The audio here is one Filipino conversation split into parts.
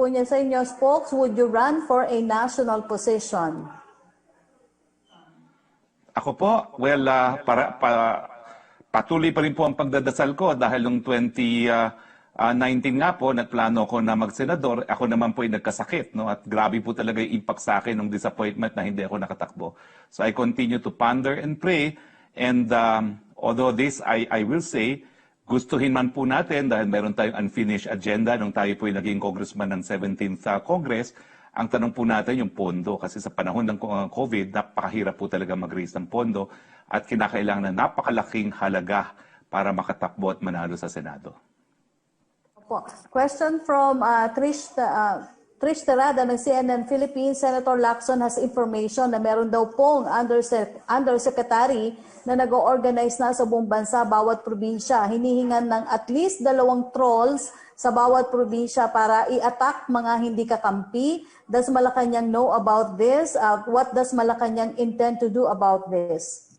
po niya sa inyo, Spokes, would you run for a national position? Ako po, well, patuloy pa rin po ang pagdadasal ko dahil noong 2019 nga po, nagplano ko na magsenador. Ako naman po ay nagkasakit, no? At grabe po talaga yung impact sa akin ng disappointment na hindi ako nakatakbo. So I continue to ponder and pray. And although this, I will say, gustuhin man po natin dahil meron tayong unfinished agenda nung tayo po ay naging congressman ng 17th Congress. Ang tanong po natin yung pondo kasi sa panahon ng COVID, napakahirap po talaga mag-raise ng pondo at kinakailangan na napakalaking halaga para makatakbo at manalo sa Senado. Question from Trish Terada ng CNN Philippines. Senator Lacson has information na meron daw pong undersecretary na nag-organize na sa buong bansa, bawat probinsya. Hinihingan ng at least 2 trolls sa bawat probinsya para i-attack mga hindi kakampi. Does Malacanang know about this? What does Malacanang intend to do about this?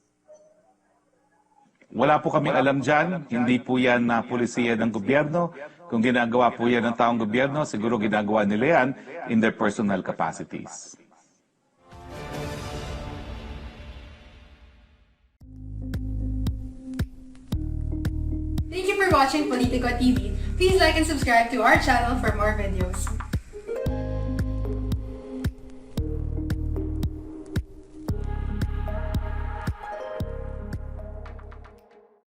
Wala po kaming alam dyan. Hindi po yan na pulisiya ng gobyerno. Kung ginagawa po yan ng taong gobyerno, siguro ginagawa nila yan in their personal capacities. Thank you for watching Politico TV. Please like and subscribe to our channel for more videos.